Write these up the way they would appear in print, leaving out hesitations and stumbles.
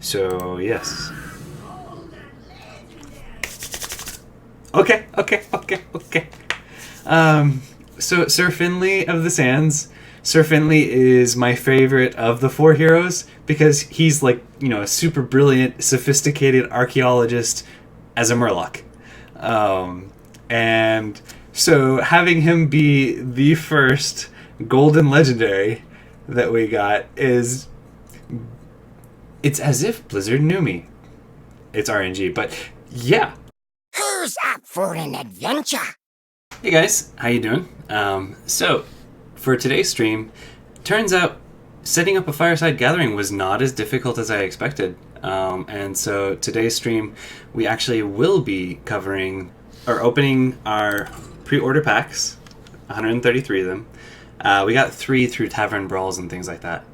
So, yes. Okay. So Sir Finley of the Sands. Sir Finley is my favorite of the four heroes because he's like, a super brilliant, sophisticated archaeologist as a Murloc. And so having him be the first golden legendary that we got it's as if Blizzard knew me. It's RNG, but yeah. Who's up for an adventure? Hey guys, how you doing? So, for today's stream, turns out setting up a Fireside Gathering was not as difficult as I expected. And so today's stream, we actually will be covering or opening our pre-order packs, 133 of them. We got 3 through Tavern Brawls and things like that.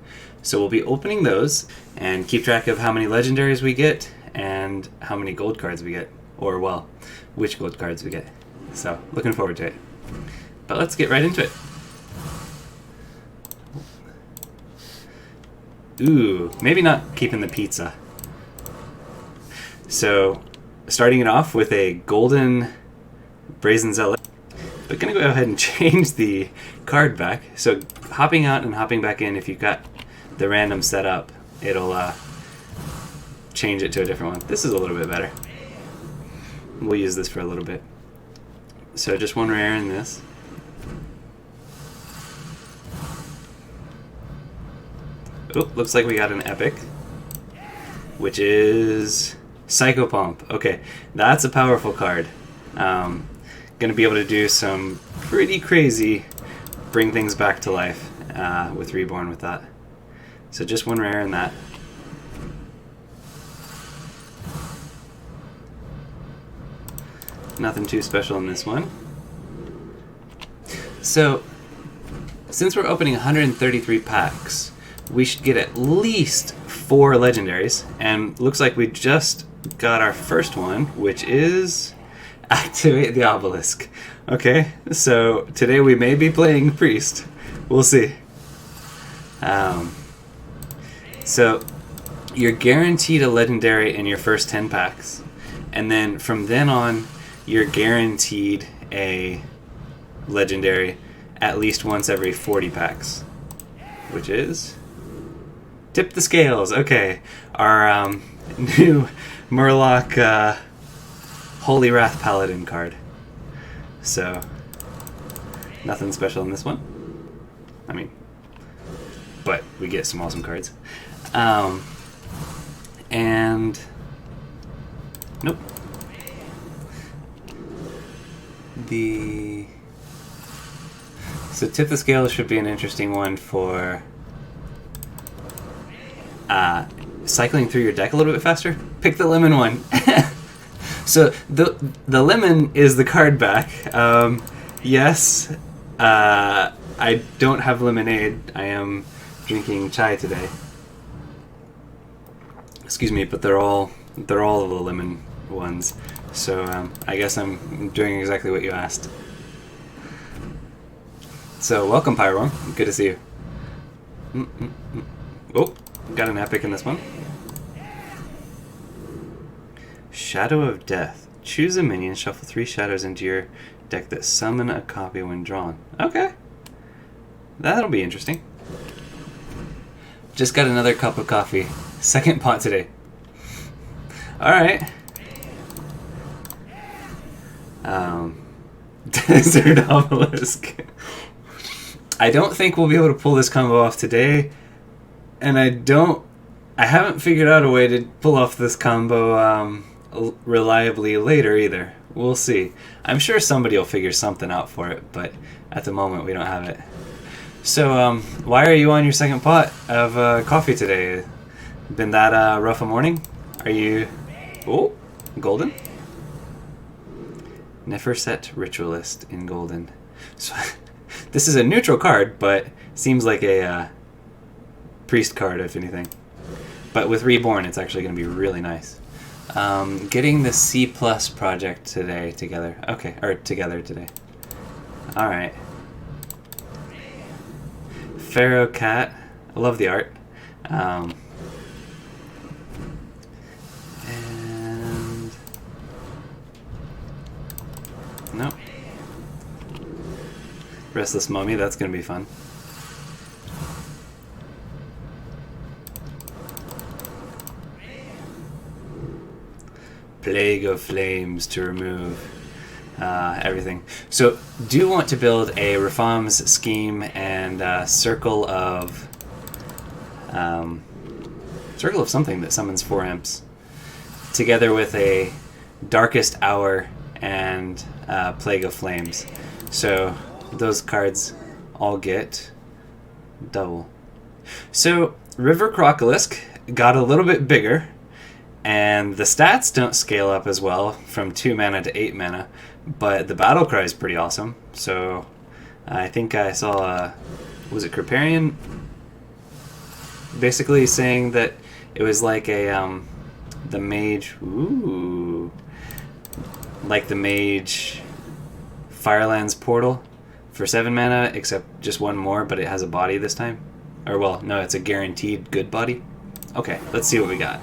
So we'll be opening those and keep track of how many legendaries we get and how many gold cards we get. Or, well, which gold cards we get. So, looking forward to it. But let's get right into it. Ooh, maybe not keeping the pizza. So, starting it off with a golden Brazen Zealot. But gonna go ahead and change the card back. So, hopping out and hopping back in, if you've got the random set up, it'll change it to a different one. This is a little bit better. We'll use this for a little bit. So just one rare in this. Oh, looks like we got an epic, which is Psychopomp. Okay, that's a powerful card. Gonna be able to do some pretty crazy bring things back to life with Reborn with that. So just one rare in that. Nothing too special in this one. So, since we're opening 133 packs, we should get at least 4 legendaries. And looks like we just got our first one, which is Activate the Obelisk. Okay, so today we may be playing Priest. We'll see. So, you're guaranteed a legendary in your first 10 packs. And then from then on, you're guaranteed a legendary at least once every 40 packs, which is Tip the Scales. Okay, our new Murloc Holy Wrath Paladin card. So, nothing special in this one. I mean, but we get some awesome cards. And nope. So Tip the Scale should be an interesting one for cycling through your deck a little bit faster. Pick the lemon one. So the lemon is the card back. Yes, I don't have lemonade. I am drinking chai today. Excuse me, but they're all the lemon ones. So I guess I'm doing exactly what you asked. So welcome, Pyron. Good to see you. Oh, got an epic in this one. Shadow of Death. Choose a minion, shuffle 3 shadows into your deck that summon a copy when drawn. Okay. That'll be interesting. Just got another cup of coffee. Second pot today. Alright. Desert Obelisk. I don't think we'll be able to pull this combo off today, and I haven't figured out a way to pull off this combo reliably later either. We'll see. I'm sure somebody will figure something out for it, but at the moment we don't have it. So, why are you on your second pot of coffee today? Been that rough a morning? Are you... Oh, golden? Neferset Ritualist in golden. So, this is a neutral card, but seems like a priest card, if anything. But with Reborn, it's actually going to be really nice. Getting the C+ project together. Okay, or together today. Alright. Pharaoh Cat. I love the art. Restless Mummy, that's going to be fun. Plague of Flames to remove everything. So, do want to build a Reforms scheme and circle of something that summons 4 imps, together with a Darkest Hour and Plague of Flames. So those cards all get double. So River Crocolisk got a little bit bigger, and the stats don't scale up as well from 2 mana to 8 mana, but the battle cry is pretty awesome. So I think I saw was it Kriparian basically saying that it was like a the mage, like the mage Firelands portal for 7 mana, except just 1 more, but it has a body this time. Or well, no, it's a guaranteed good body. Okay, let's see what we got.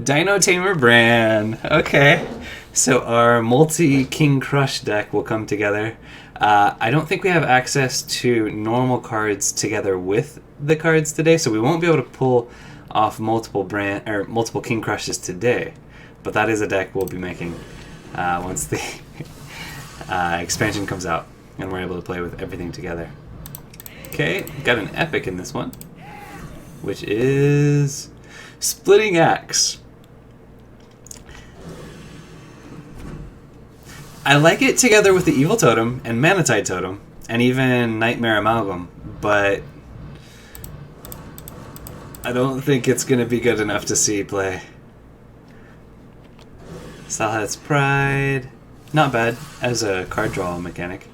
Dino Tamer Bran. Okay, so our multi-King Crush deck will come together. I don't think we have access to normal cards together with the cards today, so we won't be able to pull off multiple King Crushes today. But that is a deck we'll be making once the expansion comes out and we're able to play with everything together. Okay, got an epic in this one, which is Splitting Axe. I like it together with the Evil Totem and Manatide Totem and even Nightmare Amalgam, but I don't think it's going to be good enough to see play. Salhad's Pride. Not bad as a card draw mechanic.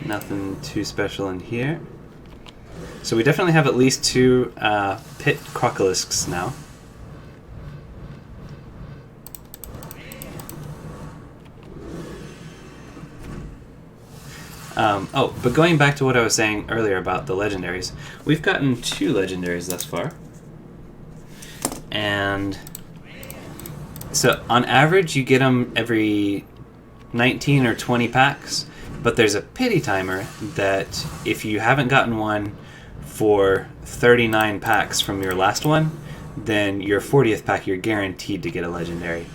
Nothing too special in here. So we definitely have at least 2 Pit Crocolisks now. But going back to what I was saying earlier about the Legendaries, we've gotten 2 Legendaries thus far. And so on average you get them every 19 or 20 packs, but there's a pity timer that if you haven't gotten one for 39 packs from your last one, then your 40th pack you're guaranteed to get a Legendary.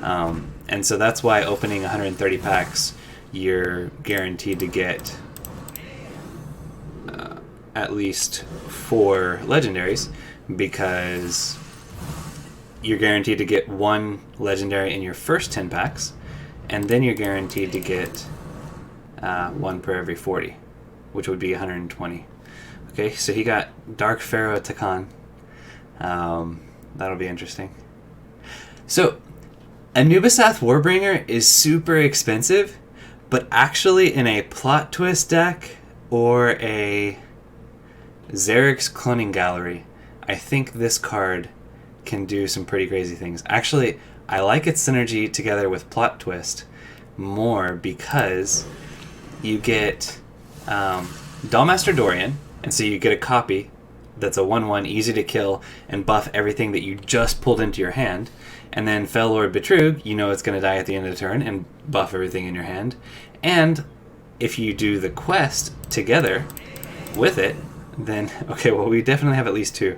And so that's why opening 130 packs you're guaranteed to get at least 4 Legendaries, because you're guaranteed to get 1 Legendary in your first 10 packs, and then you're guaranteed to get 1 per every 40, which would be 120. Okay, so he got Dark Pharaoh Takan. That'll be interesting. So, Anubisath Warbringer is super expensive, but actually in a Plot Twist deck or a Zarek's Cloning Gallery, I think this card can do some pretty crazy things. Actually, I like its synergy together with Plot Twist more because you get Dollmaster Dorian, and so you get a copy that's a 1/1, easy to kill, and buff everything that you just pulled into your hand. And then Fellord Betrug, you know it's going to die at the end of the turn, and buff everything in your hand. And if you do the quest together with it, then, okay, well, we definitely have at least 2.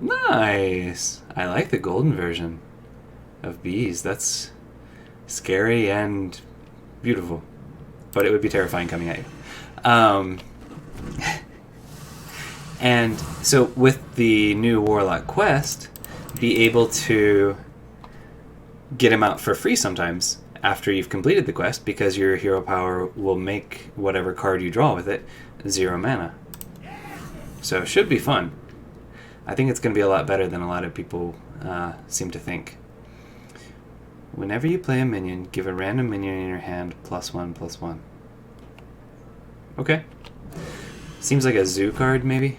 Nice! I like the golden version of bees. That's scary and beautiful. But it would be terrifying coming at you. And so with the new Warlock quest, be able to get him out for free sometimes after you've completed the quest, because your hero power will make whatever card you draw with it 0 mana. So it should be fun. I think it's going to be a lot better than a lot of people seem to think. Whenever you play a minion, give a random minion in your hand +1/+1. Okay. Seems like a zoo card, maybe.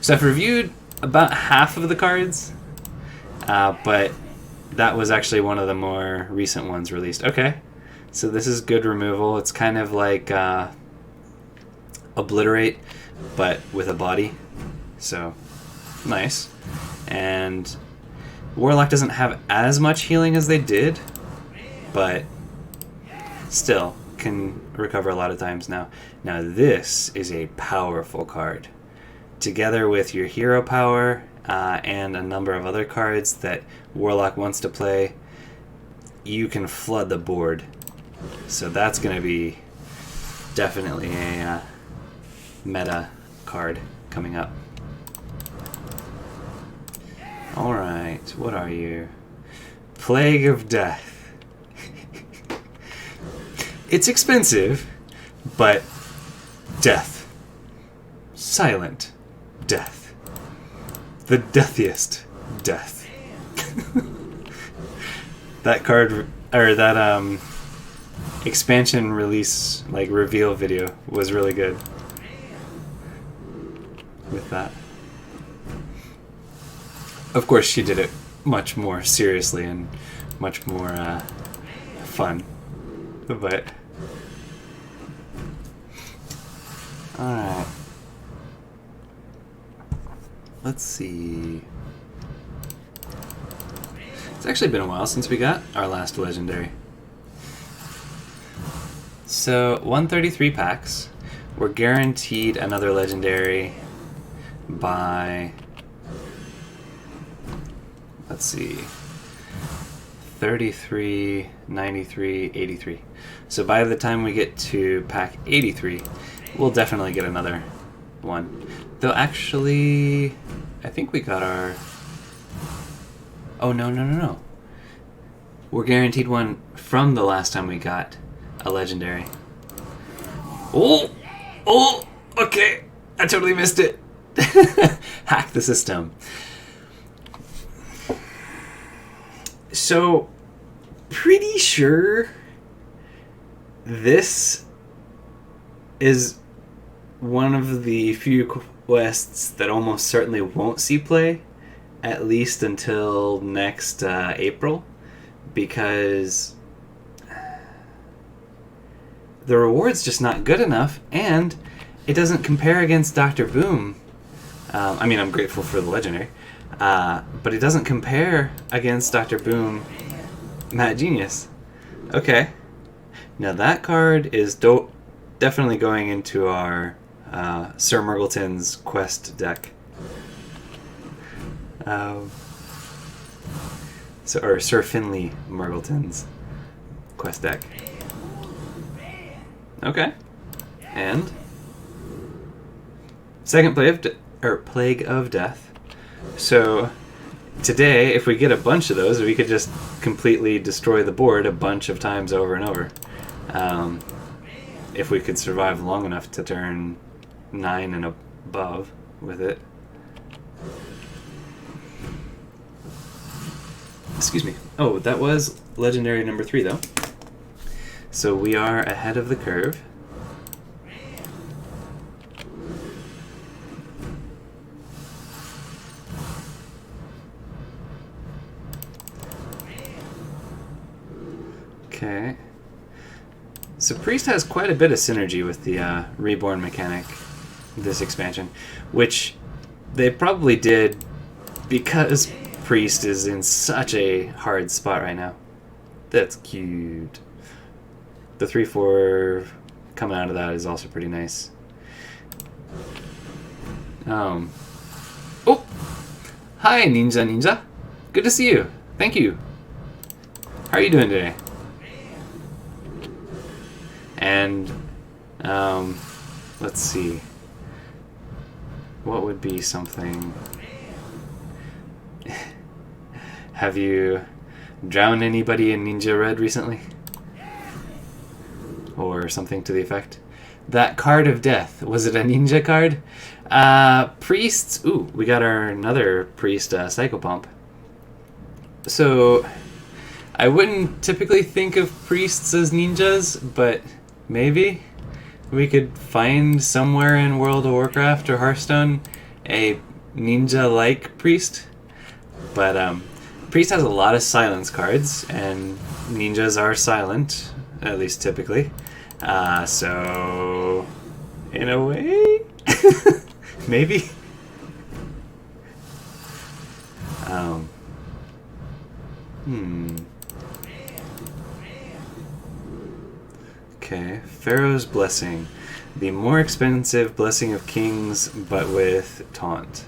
So I've reviewed about half of the cards, but that was actually one of the more recent ones released. Okay. So this is good removal. It's kind of like Obliterate, but with a body. So, nice. And Warlock doesn't have as much healing as they did, but still can recover a lot of times now. Now this is a powerful card. Together with your hero power and a number of other cards that Warlock wants to play, you can flood the board. So that's going to be definitely a meta card coming up. Alright, what are you? Plague of Death. It's expensive, but death. Silent death. The deathiest death. That card, or that expansion release, like reveal video was really good with that. Of course, she did it much more seriously and much more fun. But alright. Let's see. It's actually been a while since we got our last legendary. So 133 packs. We're guaranteed another legendary by, let's see, 33, 93, 83. So by the time we get to pack 83, we'll definitely get another one. Though actually, I think we got our... Oh, no. We're guaranteed one from the last time we got a legendary. Oh, okay. I totally missed it. Hack the system. So, pretty sure this is one of the few quests that almost certainly won't see play, at least until next April, because the reward's just not good enough, and it doesn't compare against Dr. Boom. I mean, I'm grateful for the legendary, but it doesn't compare against Dr. Boom Mad Genius. Okay. Now that card is definitely going into our Sir Murgleton's quest deck. Or Sir Finley Murgleton's quest deck. Okay. And second Plague of Death. So today, if we get a bunch of those, we could just completely destroy the board a bunch of times over and over. If we could survive long enough to turn 9 and above with it. Excuse me. Oh, that was legendary number 3, though. So we are ahead of the curve. Okay. So Priest has quite a bit of synergy with the Reborn mechanic, this expansion, which they probably did because Priest is in such a hard spot right now. That's cute. The 3/4 coming out of that is also pretty nice. Oh! Hi, Ninja. Good to see you. Thank you. How are you doing today? And, let's see. What would be something... Have you drowned anybody in Ninja Red recently? Or something to the effect? That card of death, was it a ninja card? Priests, ooh, we got another priest Psycho Pump. So, I wouldn't typically think of priests as ninjas, but maybe we could find somewhere in World of Warcraft or Hearthstone a ninja-like priest. But priest has a lot of silence cards, and ninjas are silent, at least typically. So, in a way, maybe. Okay, Pharaoh's Blessing. The more expensive Blessing of Kings, but with taunt.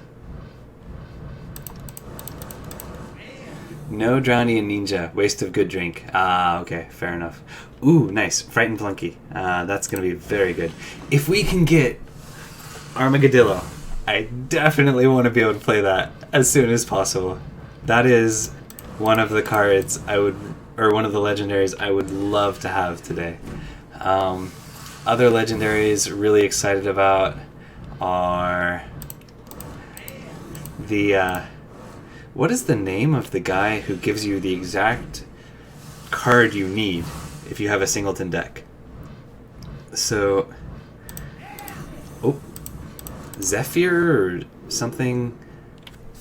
No Drowny and Ninja. Waste of good drink. Ah, okay, fair enough. Ooh, nice. Frightened Plunky. That's going to be very good. If we can get Armageddillo, I definitely want to be able to play that as soon as possible. That is one of the cards one of the legendaries I would love to have today. Other legendaries really excited about are the... what is the name of the guy who gives you the exact card you need if you have a singleton deck? So... oh... Zephyr or something...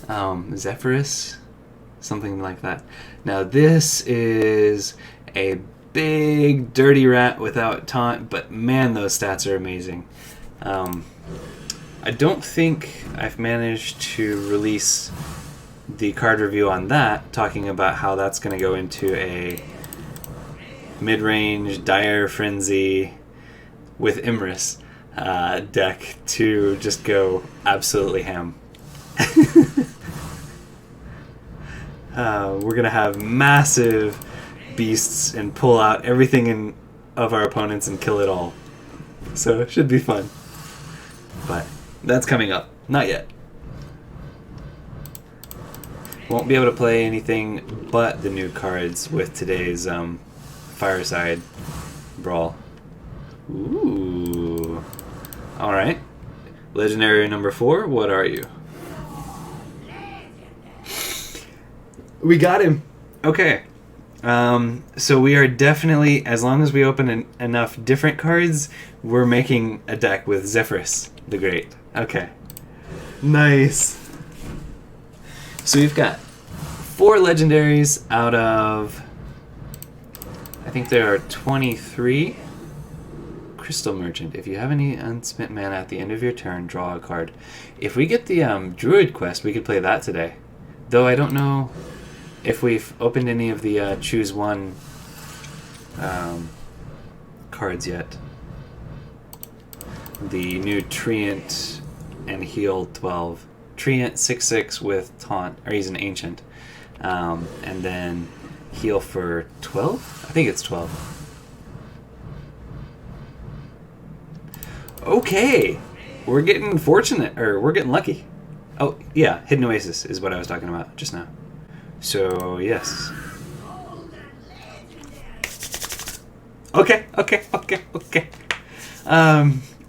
Zephyrus? Something like that. Now this is a big dirty rat without taunt, but man, those stats are amazing. I don't think I've managed to release the card review on that, talking about how that's going to go into a mid-range Dire Frenzy with Imris deck to just go absolutely ham. We're going to have massive beasts and pull out everything of our opponents and kill it all. So it should be fun. But that's coming up. Not yet. Won't be able to play anything but the new cards with today's Fireside Brawl. Ooh. Alright. Legendary number 4, what are you? We got him. Okay. So we are definitely, as long as we open enough different cards, we're making a deck with Zephyrus the Great. Okay. Nice. So we've got 4 legendaries out of, I think there are 23. Crystal Merchant. If you have any unspent mana at the end of your turn, draw a card. If we get the Druid quest, we could play that today. Though I don't know if we've opened any of the Choose One cards yet. The new Treant and Heal 12. Treant 6/6 with Taunt, or he's an Ancient. And then Heal for 12? I think it's 12. Okay! We're getting fortunate, or we're getting lucky. Oh, yeah, Hidden Oasis is what I was talking about just now. So, yes. Okay.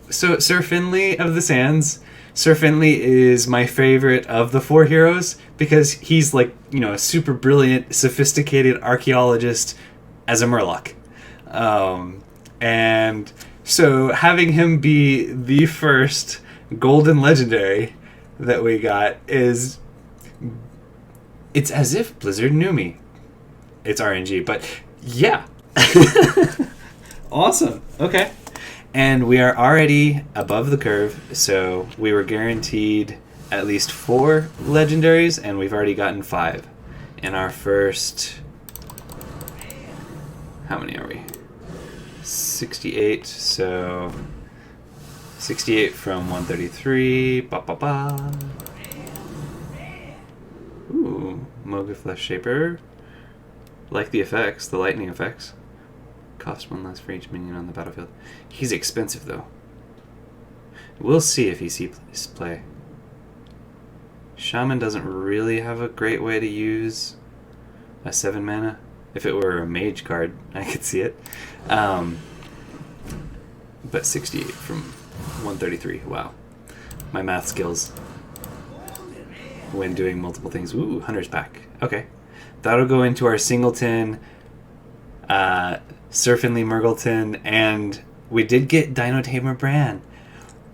So, Sir Finley of the Sands. Sir Finley is my favorite of the 4 heroes because he's like, a super brilliant, sophisticated archaeologist as a Murloc. And so having him be the first golden legendary that we got is... it's as if Blizzard knew me. It's RNG, but yeah. Awesome. Okay. And we are already above the curve, so we were guaranteed at least 4 legendaries, and we've already gotten 5 in our first... how many are we? 68, so 68 from 133. Ooh, Moga Flesh Shaper. Like the effects, the lightning effects. Cost 1 less for each minion on the battlefield. He's expensive though. We'll see if he sees play. Shaman doesn't really have a great way to use a 7 mana. If it were a mage card, I could see it. But 68 from 133. Wow. My math skills when doing multiple things. Ooh, Hunter's Pack. Okay. That'll go into our singleton, Sir Finley Murgleton, and we did get Dino Tamer Bran.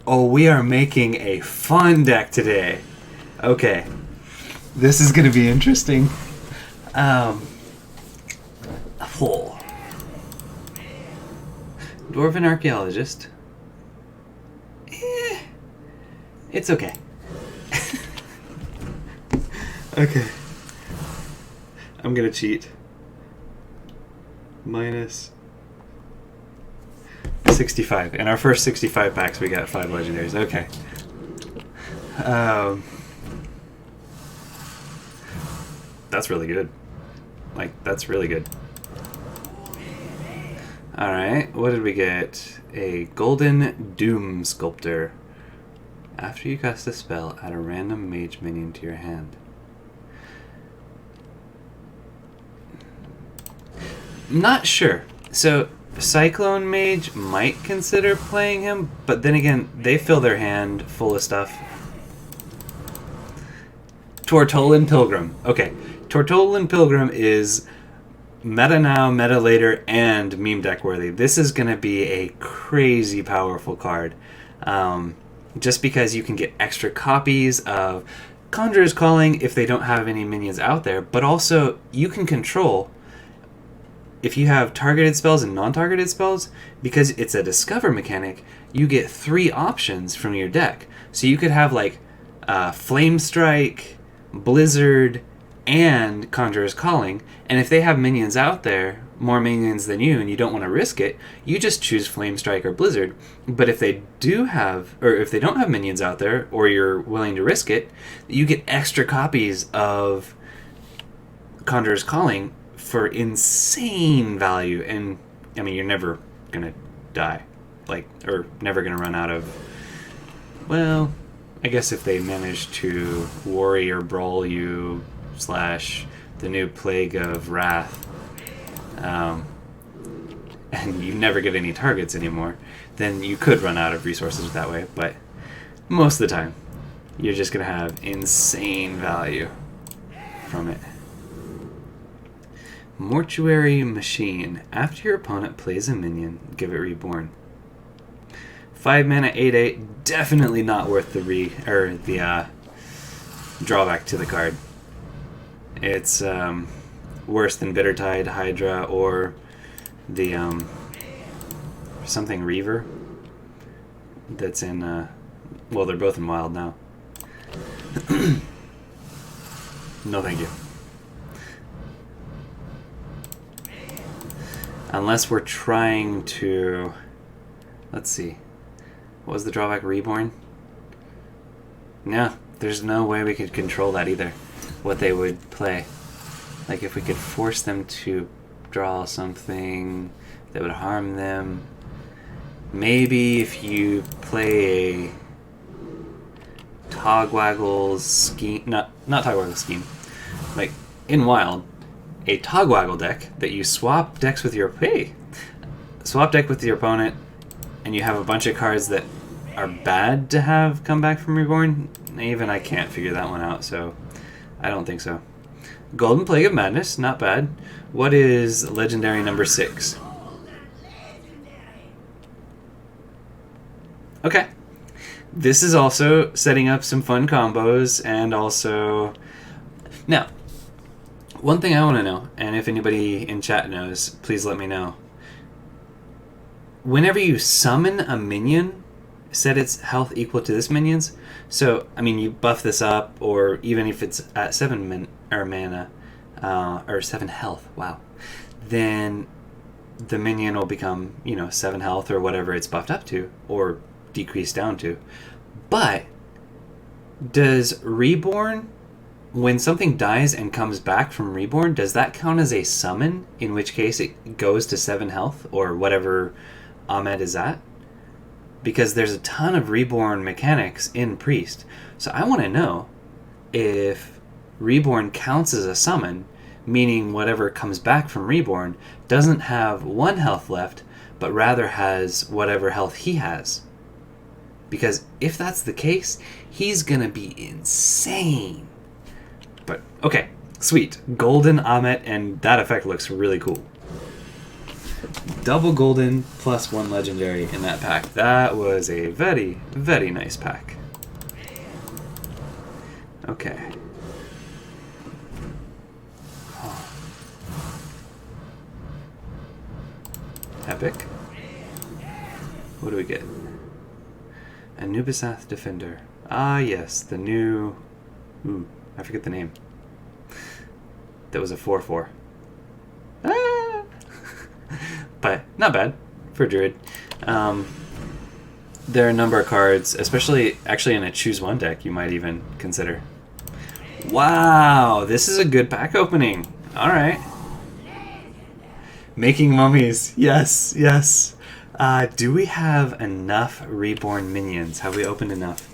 Oh, we are making a fun deck today. Okay. This is going to be interesting. Dwarven Archaeologist. It's okay. Okay. I'm gonna cheat. Minus. 65. In our first 65 packs, we got 5 legendaries. Okay. That's really good. Like, that's really good. Alright, what did we get? A Golden Doom Sculptor. After you cast a spell, add a random mage minion to your hand. Not sure. So, Cyclone Mage might consider playing him, but then again, they fill their hand full of stuff. Tortollan Pilgrim. Okay, Tortollan Pilgrim is meta now, meta later, and meme deck worthy. This is going to be a crazy powerful card. Just because you can get extra copies of Conjurer's Calling if they don't have any minions out there, but also you can control if you have targeted spells and non-targeted spells, because it's a discover mechanic, you get 3 options from your deck. So you could have like Flame Strike, Blizzard, and Conjurer's Calling, and if they have minions out there, more minions than you, and you don't want to risk it, you just choose Flame Strike or Blizzard. But if they do have, or if they don't have minions out there, or you're willing to risk it, you get extra copies of Conjurer's Calling for insane value. And I mean, you're never gonna die, like, or never gonna run out of. Well, I guess if they manage to Warrior Brawl you / the new Plague of Wrath, and you never get any targets anymore, then you could run out of resources that way. But most of the time, you're just going to have insane value from it. Mortuary Machine. After your opponent plays a minion, give it Reborn. 5 mana, 8/8. Definitely not worth the drawback to the card. It's worse than Bittertide, Hydra, or the something Reaver that's in well, they're both in Wild now. No thank you. Unless we're trying to, let's see, what was the drawback? Reborn? No, there's no way we could control that either, what they would play. Like if we could force them to draw something that would harm them. Maybe if you play a Togwaggle scheme, not Togwaggle scheme, like in Wild, a Togwaggle deck that you swap decks with your swap deck with your opponent, and you have a bunch of cards that are bad to have come back from Reborn. Even I can't figure that one out, so I don't think so. Golden Plague of Madness, not bad. What is legendary number 6? Okay. This is also setting up some fun combos, and also... Now, one thing I want to know, and if anybody in chat knows, please let me know. Whenever you summon a minion, set its health equal to this minion's. So, I mean, you buff this up, or even if it's at 7 mana, or 7 health, wow. Then the minion will become, 7 health or whatever it's buffed up to, or decreased down to. But, does Reborn, when something dies and comes back from Reborn, does that count as a summon? In which case it goes to 7 health, or whatever Ahmed is at? Because there's a ton of Reborn mechanics in Priest. So I want to know if Reborn counts as a summon, meaning whatever comes back from Reborn doesn't have 1 health left, but rather has whatever health he has. Because if that's the case, he's going to be insane. But, okay, sweet. Golden Ahmet, and that effect looks really cool. Double golden plus 1 legendary in that pack. That was a very, very nice pack. Okay. Oh. Epic. What do we get? Anubisath Defender. Ah, yes, the new... Ooh, I forget the name. That was a 4/4. Ah! But not bad for Druid. There are a number of cards, especially actually in a choose one deck, you might even consider. Wow, this is a good pack opening. All right. Making mummies. Yes, yes. Do we have enough reborn minions? Have we opened enough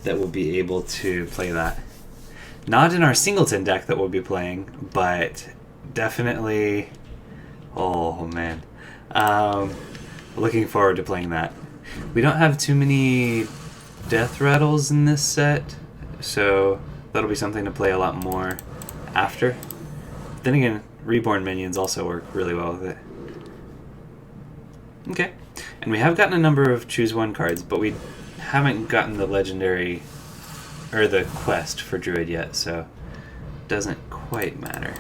that we'll be able to play that? Not in our singleton deck that we'll be playing, but definitely... Oh, man. Looking forward to playing that. We don't have too many death rattles in this set, so that'll be something to play a lot more after. Then again, reborn minions also work really well with it. Okay, and we have gotten a number of choose one cards, but we haven't gotten the legendary or the quest for druid yet, so it doesn't quite matter.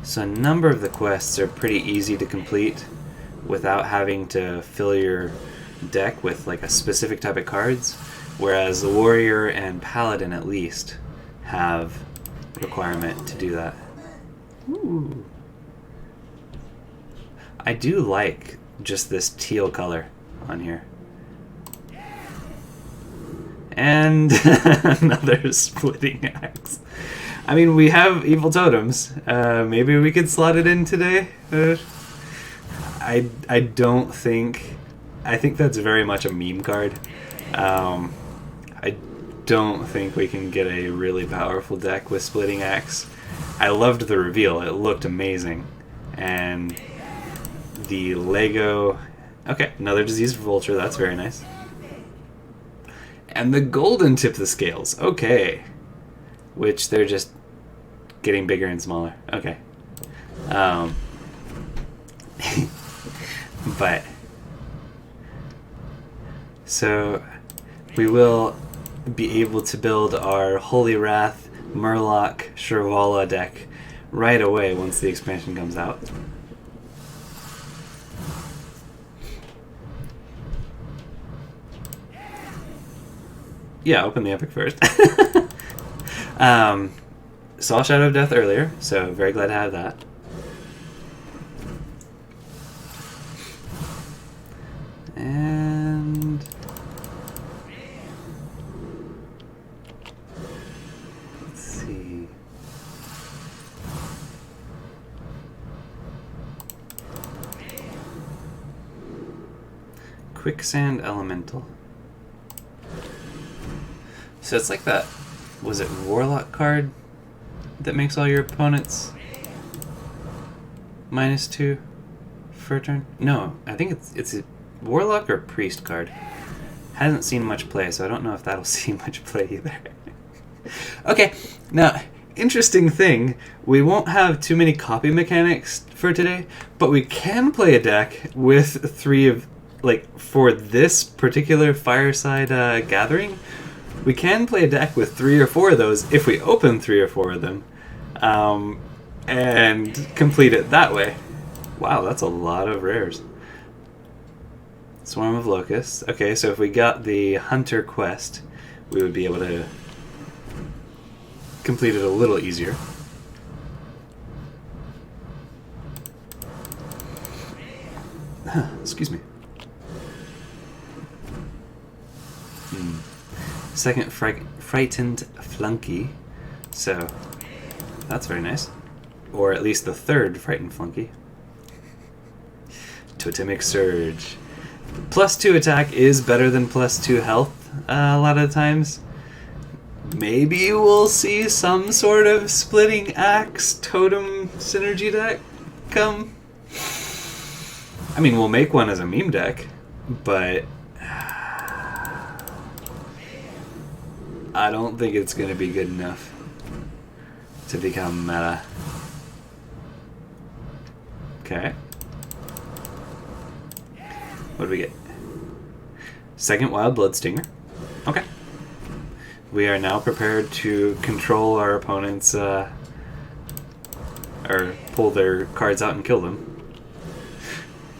So a number of the quests are pretty easy to complete without having to fill your deck with like a specific type of cards, whereas the warrior and paladin at least have requirement to do that. Ooh. I do like just this teal color on here. And another splitting axe. I mean, we have evil totems. Maybe we could slot it in today. I don't think... I think that's very much a meme card. I don't think we can get a really powerful deck with Splitting Axe. I loved the reveal. It looked amazing. And the Lego... Okay, another Diseased Vulture. That's very nice. And the Golden Tip the Scales. Okay. Which they're just getting bigger and smaller. Okay. But... So, we will be able to build our Holy Wrath, Murloc, Shirvala deck right away once the expansion comes out. Yeah, open the epic first. Saw Shadow of Death earlier, so very glad to have that. And... let's see... Quicksand Elemental. So it's like that, was it Warlock card that makes all your opponents -2 for a turn? No, I think it's a Warlock or Priest card. Hasn't seen much play, so I don't know if that'll see much play either. Okay, now, interesting thing, we won't have too many copy mechanics for today, but we can play a deck with 3 of, like, for this particular Fireside Gathering, we can play a deck with 3 or 4 of those if we open 3 or 4 of them, and complete it that way. Wow, that's a lot of rares. Swarm of Locusts. Okay, so if we got the Hunter quest, we would be able to complete it a little easier. Excuse me. Second Frightened Flunky. So, that's very nice. Or at least the 3rd Frightened Flunky. Totemic Surge. +2 attack is better than +2 health a lot of the times. Maybe we'll see some sort of Splitting Axe Totem synergy deck come. I mean, we'll make one as a meme deck, but I don't think it's going to be good enough to become meta. Okay. What do we get? Second Wild Blood Stinger. Okay. We are now prepared to control our opponents, or pull their cards out and kill them.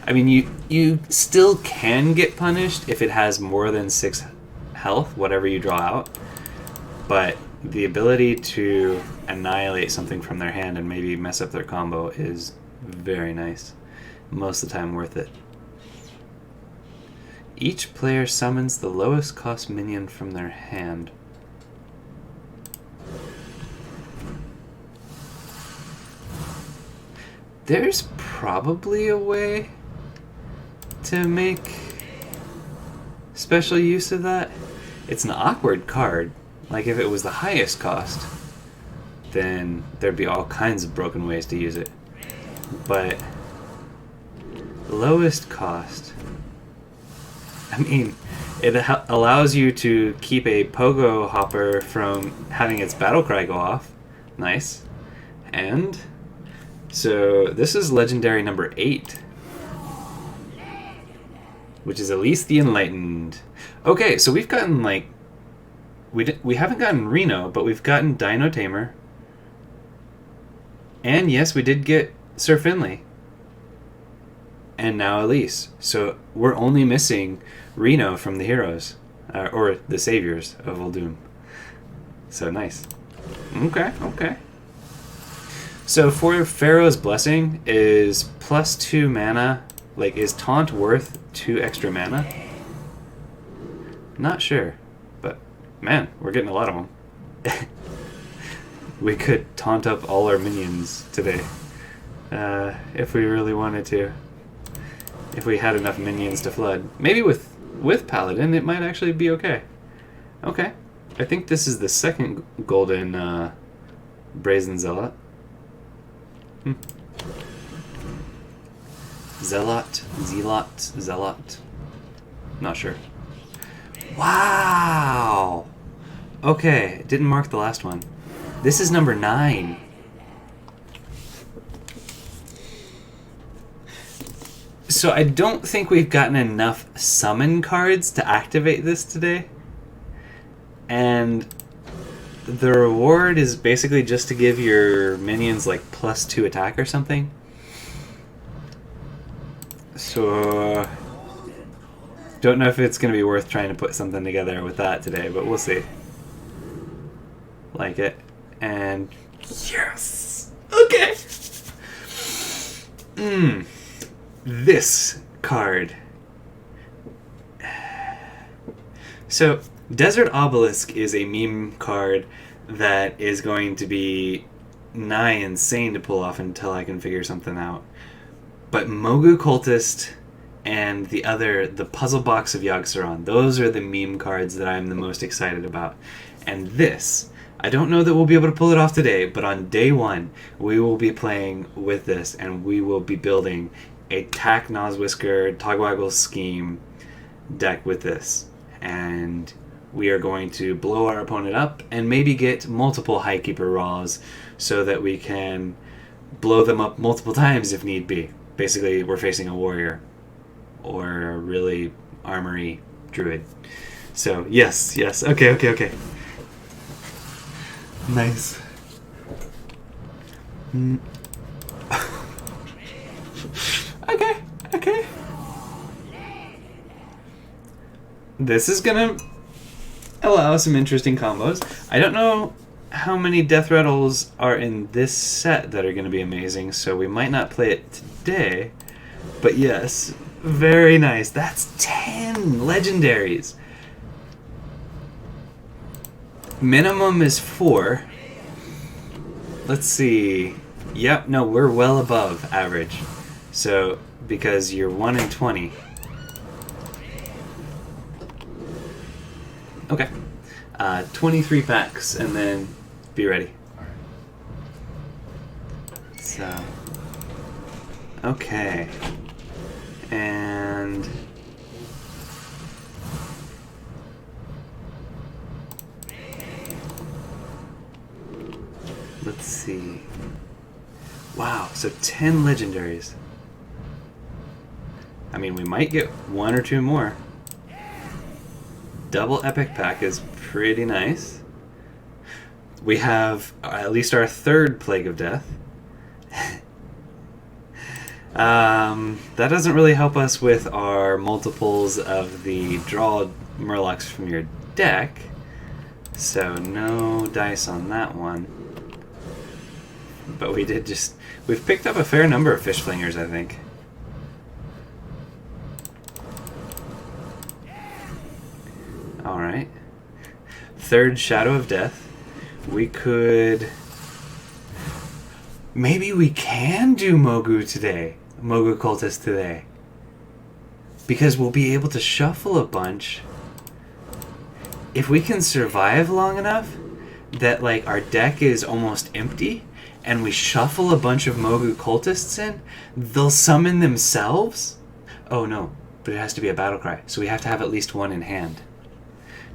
I mean, you still can get punished if it has more than 6 health, whatever you draw out. But the ability to annihilate something from their hand and maybe mess up their combo is very nice. Most of the time worth it. Each player summons the lowest cost minion from their hand. There's probably a way to make special use of that. It's an awkward card. Like if it was the highest cost, then there'd be all kinds of broken ways to use it. But lowest cost, I mean, it allows you to keep a pogo hopper from having its battle cry go off. Nice. And so this is legendary number 8, which is at least the Enlightened. Okay, so we've gotten like we haven't gotten Reno, but we've gotten Dino Tamer. And yes, we did get Sir Finley. And now Elise. So we're only missing Reno from the heroes, or the Saviors of Uldum. So nice. Okay, okay. So for Pharaoh's Blessing is +2 mana. Like, is Taunt worth 2 extra mana? Not sure. But, man, we're getting a lot of them. We could taunt up all our minions today. If we really wanted to. If we had enough minions to flood. Maybe with Paladin, it might actually be okay. Okay. I think this is the second golden Brazen Zealot. Zealot. Not sure. Wow! Okay, didn't mark the last one. This is number 9. So I don't think we've gotten enough summon cards to activate this today. And the reward is basically just to give your minions like +2 attack or something. So don't know if it's going to be worth trying to put something together with that today, but we'll see. Like it. And yes! Okay! This card. So, Desert Obelisk is a meme card that is going to be nigh insane to pull off until I can figure something out. But Mogu Cultist and the Puzzle Box of Yogg-Saron, those are the meme cards that I'm the most excited about. And this, I don't know that we'll be able to pull it off today, but on day 1, we will be playing with this, and we will be building a Tack Noswhisker Togwaggle Scheme deck with this. And we are going to blow our opponent up and maybe get multiple Highkeeper Raws so that we can blow them up multiple times if need be. Basically, we're facing a warrior or a really armory druid. So, yes. Okay. Nice. Okay. This is gonna allow some interesting combos. I don't know how many Death Rattles are in this set that are gonna be amazing, so we might not play it today. But yes, very nice. That's 10 Legendaries. Minimum is 4. Let's see. Yep, no, we're well above average. So, because you're 1 in 20. Okay. 23 packs, and then be ready. So, okay. And let's see. Wow, so 10 Legendaries. I mean, we might get 1 or 2 more. Double Epic Pack is pretty nice. We have at least our 3rd Plague of Death. That doesn't really help us with our multiples of the draw Murlocs from your deck, So no dice on that one. But we've picked up a fair number of fish flingers, I think. Alright. Third Shadow of Death. We could... Maybe we can do Mogu today. Mogu Cultist today. Because we'll be able to shuffle a bunch. If we can survive long enough that like our deck is almost empty and we shuffle a bunch of Mogu Cultists in, they'll summon themselves? Oh no, but it has to be a battle cry. So we have to have at least one in hand.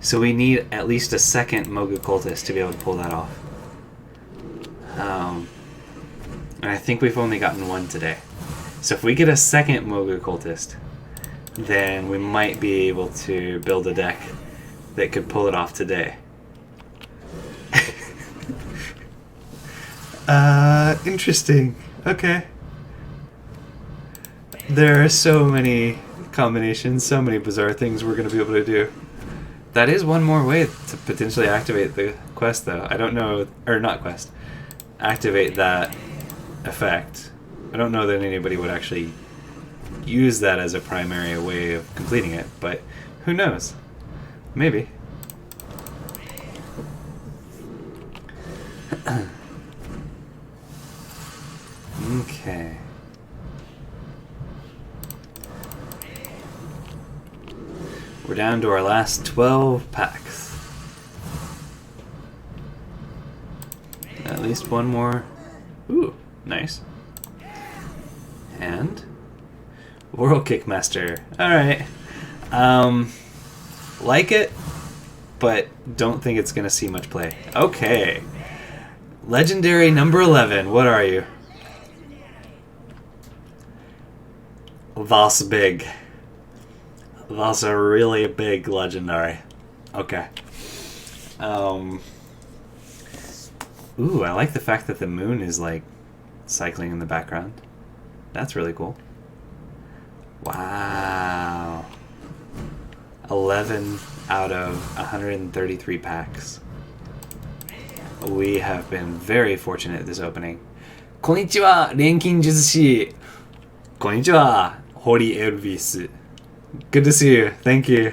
So we need at least a second Mogu Cultist to be able to pull that off. And I think we've only gotten one today. So if we get a second Mogu Cultist, then we might be able to build a deck that could pull it off today. Interesting. Okay. There are so many combinations, so many bizarre things we're going to be able to do. That is one more way to potentially activate the quest, though. I don't know, or not quest, activate that effect. I don't know that anybody would actually use that as a primary way of completing it, but who knows? Maybe. Okay. We're down to our last 12 packs. At least one more. Ooh, nice. And World Kickmaster. Alright. Like it, but don't think it's gonna see much play. Okay. Legendary number 11. What are you? That's big. That's a really big legendary. Okay. Ooh, I like the fact that the moon is like cycling in the background. That's really cool. Wow. 11 out of 133 packs. We have been very fortunate this opening. Konnichiwa, Renkin Jutsushi. Konnichiwa, Hori Elvis. Good to see you. Thank you.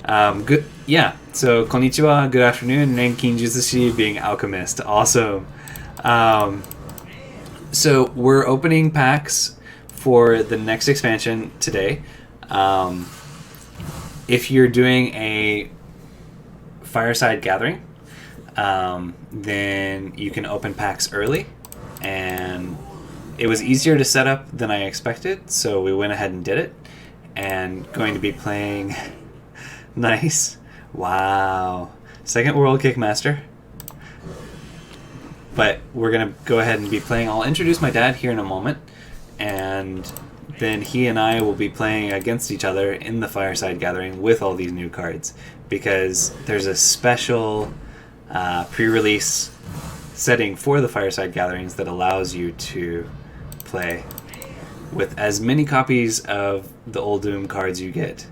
Good. Yeah. So, konnichiwa, good afternoon. Renkin Jutsushi being alchemist. Awesome. So, we're opening packs for the next expansion today. If you're doing a Fireside Gathering, then you can open packs early. And it was easier to set up than I expected, so we went ahead and did it. And going to be playing... Nice. Wow. Second World Kickmaster. But we're going to go ahead and be playing... I'll introduce my dad here in a moment. And then he and I will be playing against each other in the Fireside Gathering with all these new cards. Because there's a special pre-release setting for the Fireside Gatherings that allows you to play with as many copies of the Uldum cards you get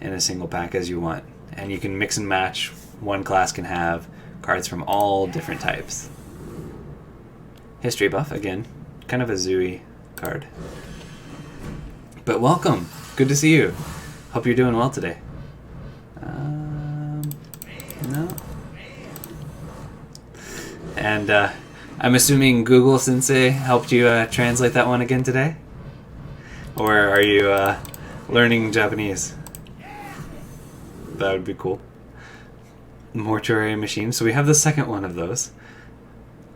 in a single pack as you want. And you can mix and match. One class can have cards from all different types. History buff, again. Kind of a zooey card. But welcome. Good to see you. Hope you're doing well today. No? And I'm assuming Google Sensei helped you translate that one again today? Or are you learning Japanese? That would be cool. Mortuary machine. So we have the second one of those.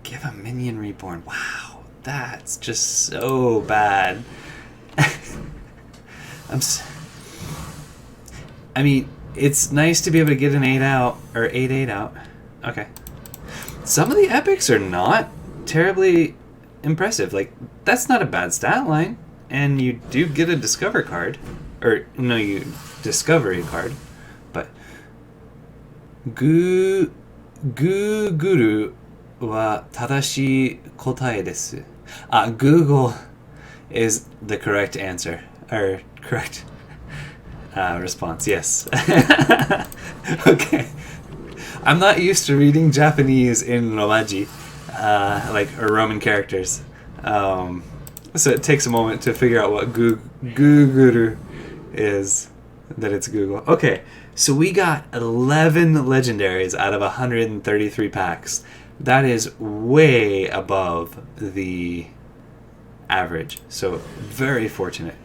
Give a minion reborn. Wow, that's just so bad. I mean, it's nice to be able to get an 8 out, or 8/8 out. Okay. Some of the epics are not terribly impressive. Like, that's not a bad stat line. And you do get a discover card. Or, no, you discovery card. But, Guru wa tadashi kotae desu. Google is the correct answer. Or, correct response, yes. Okay. I'm not used to reading Japanese in Romaji, or Roman characters. So it takes a moment to figure out what Guguru is, that it's Google. Okay, so we got 11 legendaries out of 133 packs. That is way above the average. So very fortunate.